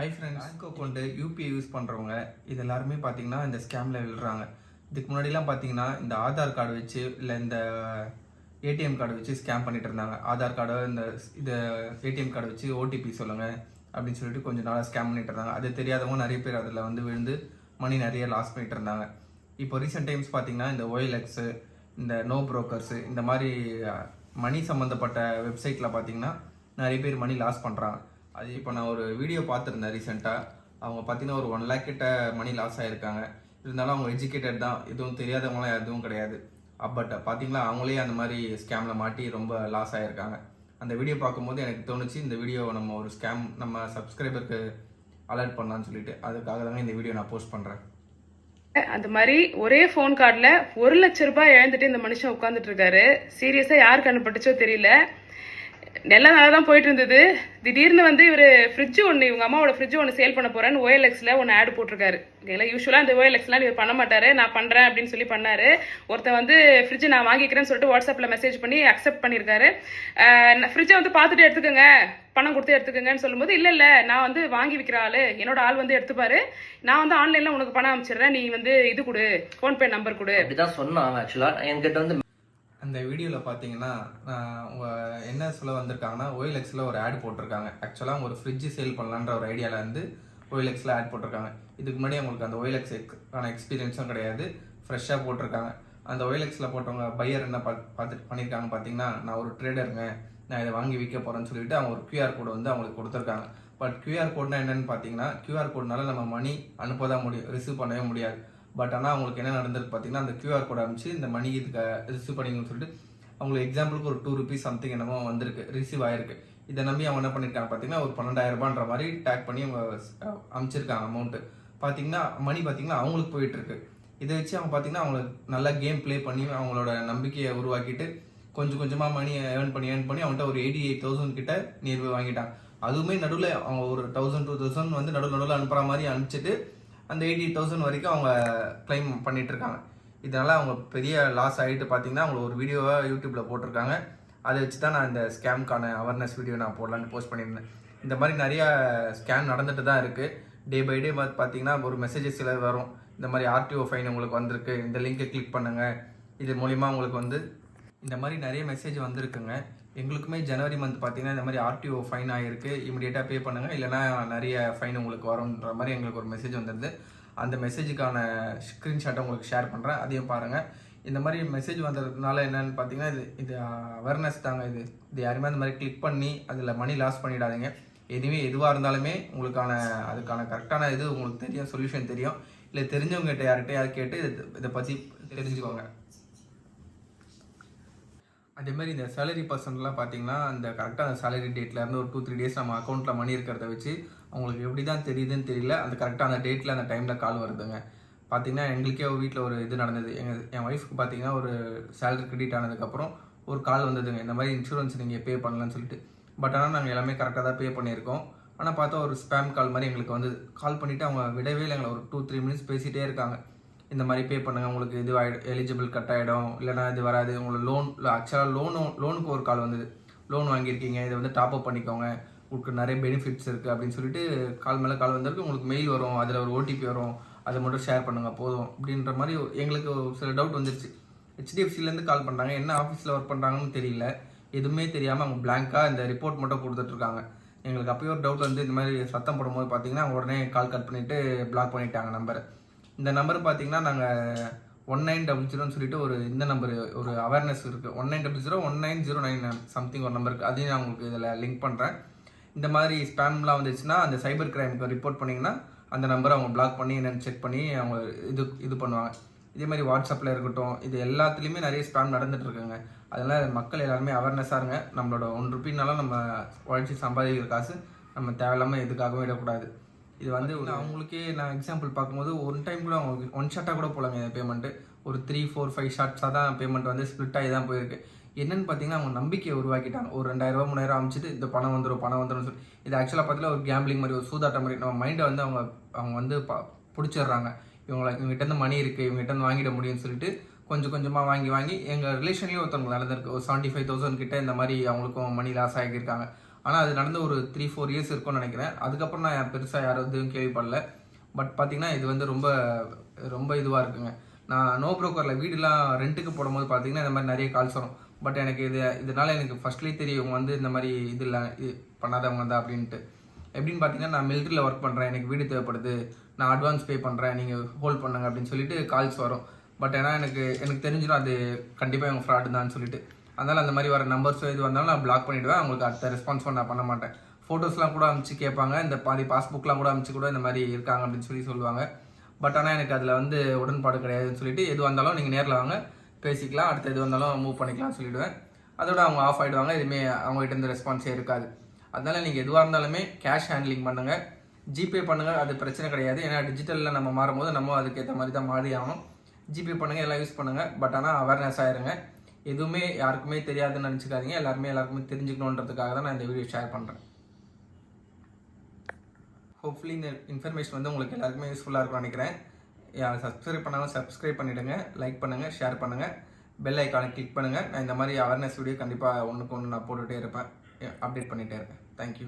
Hi friends, bank account UPI use பண்ணுறவங்க இது எல்லாருமே பார்த்தீங்கன்னா இந்த ஸ்கேமில் விழுறாங்க. இதுக்கு முன்னாடிலாம் பார்த்தீங்கன்னா இந்த ஆதார் கார்டு வச்சு இல்லை இந்த ஏடிஎம் கார்டு வச்சு ஸ்கேம் பண்ணிட்டு இருந்தாங்க. ஆதார் கார்டை இந்த ஏடிஎம் கார்டு வச்சு ஓடிபி சொல்லுங்கள் அப்படின்னு சொல்லிட்டு கொஞ்சம் நாளாக ஸ்கேம் பண்ணிட்டு இருந்தாங்க. அது தெரியாதவங்க நிறைய பேர் அதில் விழுந்து மணி நிறைய லாஸ் பண்ணிட்டு இருந்தாங்க. இப்போ ரீசெண்ட் டைம்ஸ் பார்த்தீங்கன்னா இந்த OLX, இந்த நோ புரோக்கர்ஸு, இந்த மாதிரி மணி சம்மந்தப்பட்ட வெப்சைட்டில் பார்த்தீங்கன்னா நிறைய பேர் மணி லாஸ் பண்ணுறாங்க. அது இப்போ நான் ஒரு வீடியோ பார்த்துருந்தேன் ரீசெண்டாக. அவங்க பார்த்தீங்கன்னா ஒரு 1 lakh கிட்ட மணி லாஸ் ஆகிருக்காங்க. இருந்தாலும் அவங்க எஜுகேட்டட் தான், எதுவும் தெரியாதவங்களாம் எதுவும் கிடையாது. பட் பார்த்தீங்களா அவங்களே அந்த மாதிரி ஸ்கேமில் மாட்டி ரொம்ப லாஸ் ஆகிருக்காங்க. அந்த வீடியோ பார்க்கும்போது எனக்கு தோணுச்சு இந்த வீடியோ நம்ம ஒரு ஸ்கேம் நம்ம சப்ஸ்கிரைபருக்கு அலர்ட் பண்ணலான்னு சொல்லிட்டு அதுக்காக தாங்க இந்த வீடியோ நான் போஸ்ட் பண்ணுறேன். அந்த மாதிரி ஒரே ஃபோன் கார்டில் 1,00,000 ரூபாய் இழந்துட்டு இந்த மனுஷன் உட்காந்துட்டு இருக்காரு. சீரியஸாக யாருக்கு அனுப்பட்டுச்சோ தெரியல. எல்லாம் நல்லா தான் போயிட்டு இருந்தது. திடீர்னு இவர் ஃப்ரிட்ஜ் ஒன்று, இவங்க அம்மாவோட ஃப்ரிட்ஜ் ஒன்று சேல் பண்ண போறேன்னு OLXல ஒன்று ஆட் போட்டிருக்காரு. ஓகேங்களா, யூஸ்வலாக இந்த OLXலாம் இவர் பண்ண மாட்டாரு, நான் பண்ணுறேன் அப்படின்னு சொல்லி பண்ணாரு. ஒருத்தன் ஃப்ரிட்ஜ் நான் வாங்கிக்கிறேன்னு சொல்லிட்டு வாட்ஸ்அப்பில் மெசேஜ் பண்ணி அக்செப்ட் பண்ணியிருக்காரு. ஃப்ரிட்ஜை பார்த்துட்டு எடுத்துக்கோங்க, பணம் கொடுத்து எடுத்துக்கங்கன்னு சொல்லும்போது இல்லை நான் வாங்கி விற்கிற ஆள், என்னோட ஆள் எடுத்துப்பாரு, நான் ஆன்லைனில் உனக்கு பணம் அனுப்பிச்சிடுறேன், நீ இது கொடு, ஃபோன்பே நம்பர் கொடு அப்படிதான் சொன்னாங்க. ஆக்சுவலாக என்கிட்ட அந்த வீடியோவில் பார்த்தீங்கன்னா அவங்க என்ன சொல்ல வந்திருக்காங்கன்னா OLXல ஒரு ஆட் போட்டிருக்காங்க. ஆக்சுவலாக அவங்க ஒரு ஃப்ரிட்ஜ் சேல் பண்ணலான்ற ஒரு ஐடியாவில் OLXல ஆட் போட்டிருக்காங்க. இதுக்கு முன்னாடி அவங்களுக்கு அந்த OLXக்கான எக்ஸ்பீரியன்ஸும் கிடையாது, ஃப்ரெஷ்ஷாக போட்டிருக்காங்க. அந்த OLXல போட்டவங்க பையர் என்ன பார்த்துட்டு பண்ணியிருக்காங்க பார்த்தீங்கன்னா, நான் ஒரு ட்ரேடருங்க, நான் இதை வாங்கி விற்க போகிறேன்னு சொல்லிட்டு அவங்க ஒரு QR கோடு அவங்களுக்கு கொடுத்துருக்காங்க. பட் QR கோட்னா என்னென்னு பார்த்தீங்கன்னா, QR கோட்னால நம்ம மணி அனுப்ப தான் முடியும், ரிசீவ் பண்ணவே முடியாது. பட் ஆனால் அவங்களுக்கு என்ன நடந்திருக்கு பார்த்தீங்கன்னா, அந்த QR கோட் அனுப்பிச்சு இந்த மணி இதுக்கு ரிசீவ் பண்ணிங்கன்னு சொல்லிட்டு அவங்களுக்கு எக்ஸாம்பிளுக்கு ஒரு 2 rupees சம்திங் என்னமோ வந்திருக்கு, ரிசீவ் ஆயிருக்கு. இதை நம்பி அவங்க என்ன பண்ணியிருக்காங்க பார்த்தீங்கன்னா, ஒரு 12,000 ரூபான்ற மாதிரி டேக் பண்ணி அவங்க அனுப்பிச்சிருக்காங்க அமௌண்ட்டு. பார்த்தீங்கன்னா மணி பார்த்தீங்கன்னா அவங்களுக்கு போயிட்டுருக்கு. இதை வச்சு அவங்க பார்த்தீங்கன்னா அவங்களுக்கு நல்லா கேம் ப்ளே பண்ணி அவங்களோட நம்பிக்கையை உருவாக்கிட்டு கொஞ்சம் கொஞ்சமாக மணி ஏர்ன் பண்ணி அவங்கள்ட்ட ஒரு 88,000 கிட்ட நியர்பை வாங்கிட்டாங்க. அதுவுமே நடுவில் அவங்க ஒரு 1,000 2,000 நடுவில் அனுப்புகிற மாதிரி அனுப்பிச்சிட்டு அந்த 88,000 வரைக்கும் அவங்க கிளைம் பண்ணிட்டு இருக்காங்க. இதனால அவங்க பெரிய லாஸ் ஆகிட்டு பார்த்தீங்கன்னா அவங்க ஒரு வீடியோவை யூடியூப்ல போட்டிருக்காங்க. அதை வச்சு தான் நான் இந்த ஸ்கேம்க்கான அவேர்னஸ் வீடியோ நான் போடலான்னு போஸ்ட் பண்ணியிருந்தேன். இந்த மாதிரி நிறையா ஸ்கேம் நடந்துட்டு தான் இருக்குது. டே பை டே பார்த்தீங்கன்னா ஒரு மெசேஜஸ் சில வரும், இந்த மாதிரி RTO ஃபைன் உங்களுக்கு வந்திருக்கு, இந்த லிங்கை கிளிக் பண்ணுங்கள், இது மூலிமா உங்களுக்கு இந்த மாதிரி நிறைய மெசேஜ் வந்திருக்குங்க. எங்களுக்குமே ஜனவரி மந்த் பார்த்தீங்கன்னா இந்த மாதிரி RTO ஃபைன் ஆகிருக்கு, இமீடியட்டாக பே பண்ணுங்கள், இல்லைனா நிறைய ஃபைன் உங்களுக்கு வரும்ன்ற மாதிரி எங்களுக்கு ஒரு மெசேஜ் வந்துடுது. அந்த மெசேஜுக்கான ஸ்க்ரீன்ஷாட்டை உங்களுக்கு ஷேர் பண்ணுறேன், அதையும் பாருங்கள். இந்த மாதிரி மெசேஜ் வந்ததுனால என்னென்னு பார்த்தீங்கன்னா இது அவேர்னஸ் தாங்க. இது யாருமே அந்த மாதிரி கிளிக் பண்ணி அதில் மணி லாஸ் பண்ணிடாதீங்க. எதுவாக இருந்தாலுமே உங்களுக்கான அதுக்கான கரெக்டான இது உங்களுக்கு தெரியும், சொல்யூஷன் தெரியும். இல்லை தெரிஞ்சவங்ககிட்ட யார்கிட்டயாவது கேட்டு இதை பற்றி தெரிஞ்சுக்கோங்க. அதேமாதிரி இந்த சேலரி பர்சன்ட்லாம் பார்த்தீங்கன்னா அந்த கரெக்டாக அந்த சேலரி டேட்லேருந்து ஒரு 2-3 days நம்ம அக்கௌண்ட்டில் மணி இருக்கிறத வச்சு அவங்களுக்கு எப்படி தான் தெரியுதுன்னு தெரியல, அந்த கரெக்டாக அந்த டேட்டில் அந்த டைமில் கால் வருதுங்க. பார்த்தீங்கன்னா எங்களுக்கே ஒரு வீட்டில் ஒரு இது நடந்தது. என் ஒய்ஃப்க்கு பார்த்தீங்கன்னா ஒரு சேலரி கிரெடிட் ஆனதுக்கப்புறம் ஒரு கால் வந்ததுங்க, இந்த மாதிரி இன்சூரன்ஸ் நீங்கள் பே பண்ணலான்னு சொல்லிட்டு. பட் ஆனால் நாங்கள் எல்லாமே கரெக்டாக தான் பே பண்ணியிருக்கோம். ஆனால் பார்த்தா ஒரு ஸ்பேம் கால் மாதிரி எங்களுக்கு கால் பண்ணிவிட்டு அவங்க விடவே இல்லை, எங்களை ஒரு 2-3 minutes பேசிகிட்டே இருக்காங்க. இந்த மாதிரி பே பண்ணுங்கள், உங்களுக்கு இது எலிஜிபிள் கட் ஆகிடும், இல்லைனா இது வராது, உங்களுக்கு ஆக்சுவலாக லோனுக்கு ஒரு கால் வந்தது, லோன் வாங்கியிருக்கீங்க, இதை டாப் அப் பண்ணிக்கோங்க, உங்களுக்கு நிறைய பெனிஃபிட்ஸ் இருக்குது அப்படின்னு சொல்லிட்டு கால் மேலே கால் வந்திருக்கு. உங்களுக்கு மெயில் வரும், அதில் ஒரு OTP வரும், அதை மட்டும் ஷேர் பண்ணுங்கள் போதும் அப்படின்ற மாதிரி எங்களுக்கு சில டவுட் வந்துருச்சு. HDFCலேருந்து கால் பண்ணுறாங்க, என்ன ஆஃபீஸில் ஒர்க் பண்ணுறாங்கன்னு தெரியல, எதுவுமே தெரியாமல் அவங்க பிளாங்காக இந்த ரிப்போர்ட் மட்டும் கொடுத்துட்ருக்காங்க. எங்களுக்கு அப்போயே ஒரு டவுட் இந்த மாதிரி சத்தம் போடும்போது பார்த்தீங்கன்னா உடனே கால் கட் பண்ணிவிட்டு பிளாக் பண்ணிட்டாங்க நம்பரை. இந்த நம்பர் பார்த்தீங்கன்னா நாங்கள் 1900 சொல்லிட்டு இந்த நம்பர் ஒரு அவேர்னஸ் இருக்குது, 1900 சம்திங் ஒரு நம்பருக்கு, அதையும் நான் உங்களுக்கு இதில் லிங்க் பண்ணுறேன். இந்த மாதிரி ஸ்பேம்லாம் வந்துச்சுன்னா அந்த சைபர் கிரைமுக்கு ரிப்போர்ட் பண்ணிங்கன்னா அந்த நம்பரை அவங்க பிளாக் பண்ணி என்னென்னு செக் பண்ணி அவங்க இது பண்ணுவாங்க. இதே மாதிரி வாட்ஸ்அப்பில் இருக்கட்டும், இது எல்லாத்துலேயுமே நிறைய ஸ்பேம் நடந்துகிட்ருக்குங்க. அதனால் மக்கள் எல்லாருமே அவேர்னஸாக இருங்க. நம்மளோட 1 ரூபாய்னாலும் நம்ம உழைச்சி சம்பாதிக்கிற காசு நம்ம தேவையில்லாமல் எதுக்காகவும் விடக்கூடாது. இது அவங்களுக்கே நான் எக்ஸாம்பிள் பார்க்கும்போது ஒரு டைம் கூட அவங்க 1 ஷாட்டாக கூட போகலாங்க. இந்த பேமெண்ட்டு ஒரு 3-4-5 ஷார்ட்ஸாக தான் பேமெண்ட் ஸ்ப்ளிட் ஆகி தான் போயிருக்கு. என்னென்னு பார்த்தீங்கன்னா அவங்க நம்பிக்கையை உருவாக்கிட்டாங்க. ஒரு 2,000 3,000 அமைச்சிட்டு இந்த பணம் வந்துடும் சொல்லி. இது ஆக்சுவலாக பார்த்தீங்கன்னா ஒரு கேம்பிளிங் மாதிரி, ஒரு சூதாட்டம் மாதிரி. நம்ம மைண்டை அவங்க பிடிச்சிடுறாங்க. இவங்ககிட்ட மணி இருக்குது, இவங்ககிட்ட வாங்கிட முடியும்னு சொல்லிட்டு கொஞ்சம் கொஞ்சமாக வாங்கி எங்கள் ரிலேஷன்லேயும் ஒருத்தவங்க நடந்திருக்கு. ஒரு 75,000 கிட்ட இந்த மாதிரி அவங்களுக்கும் மணி லாஸ் ஆகியிருக்காங்க. ஆனால் அது நடந்து ஒரு 3-4 இயர்ஸ் இருக்கும்னு நினைக்கிறேன். அதுக்கப்புறம் நான் பெருசாக யாரும் எதுவும் கேள்விப்படல. பட் பார்த்தீங்கன்னா இது வந்து ரொம்ப ரொம்ப இதுவாக இருக்குங்க. நான் நோ ப்ரோக்கரில் வீடுலாம் ரெண்ட்டுக்கு போடும்போது பார்த்தீங்கன்னா இந்த மாதிரி நிறைய கால்ஸ் வரும். பட் எனக்கு இதனால் எனக்கு ஃபர்ஸ்ட்லேயே தெரியும் இவங்க வந்து இந்த மாதிரி இது இல்லை இது பண்ணாதவங்க தான் அப்படின்ட்டு. எப்படின்னு பார்த்தீங்கன்னா நான் மிலிட்ரியில் ஒர்க் பண்ணுறேன், எனக்கு வீடு தேவைப்படுது, நான் அட்வான்ஸ் பே பண்ணுறேன், நீங்கள் ஹோல்ட் பண்ணுங்க அப்படின்னு சொல்லிட்டு கால்ஸ் வரும். பட் ஏன்னா எனக்கு தெரிஞ்சிடும் அது கண்டிப்பாக இவங்க ஃப்ராடு தான் சொல்லிட்டு. அதனால் அந்த மாதிரி வர நம்பர்ஸோ இது வந்தாலும் நான் பிளாக் பண்ணிவிடுவேன். அவங்களுக்கு அடுத்த ரெஸ்பான்ஸ் நான் பண்ண மாட்டேன். ஃபோட்டோஸ்லாம் கூட அனுப்பிச்சு கேட்பாங்க, இந்த பாஸ்புக்லாம் கூட அனுப்பிச்சு கூட இந்த மாதிரி இருக்காங்க அப்படின்னு சொல்லுவாங்க. பட் ஆனால் எனக்கு அதில் வந்து உடன்பாடு கிடையாதுன்னு சொல்லிட்டு எது வந்தாலும் நீங்கள் நேரில் வாங்க பேசிக்கலாம், அடுத்து எது வந்தாலும் மூவ் பண்ணிக்கலாம்னு சொல்லிவிடுவேன். அதோட அவங்க ஆஃப் ஆகிடுவாங்க, எதுவுமே அவங்ககிட்ட இருந்து ரெஸ்பான்ஸே இருக்காது. அதனால் நீங்கள் எதுவாக இருந்தாலுமே கேஷ் ஹேண்ட்லிங் பண்ணுங்கள், ஜிபே பண்ணுங்கள், அது பிரச்சனை கிடையாது. ஏன்னா டிஜிட்டலில் நம்ம மாறும்போது நம்ம அதுக்கேற்ற மாதிரி தான் மாறி ஆகணும். ஜிபே பண்ணுங்கள், எல்லாம் யூஸ் பண்ணுங்கள். பட் ஆனால் அவேர்னஸ் ஆயிருங்க, எதுவுமே யாருக்குமே தெரியாதுன்னு நினச்சிக்காதீங்க. எல்லாருக்குமே தெரிஞ்சுக்கணுன்றதுக்காக தான் நான் இந்த வீடியோ ஷேர் பண்ணுறேன். ஹோப்ஃபுல்லி இந்த இன்ஃபர்மேஷன் வந்து உங்களுக்கு எல்லாருக்குமே யூஸ்ஃபுல்லாக இருக்கும்னு நினைக்கிறேன். சப்ஸ்கிரைப் பண்ணாமல் சப்ஸ்கிரைப் பண்ணிவிடுங்க, லைக் பண்ணுங்கள், ஷேர் பண்ணுங்கள், பெல் ஐக்கானை கிளிக் பண்ணுங்கள். நான் இந்த மாதிரி அவேர்னஸ் வீடியோ கண்டிப்பாக ஒன்றுக்கு ஒன்று நான் போட்டுகிட்டே இருப்பேன், அப்டேட் பண்ணிகிட்டே இருப்பேன். தேங்க்யூ.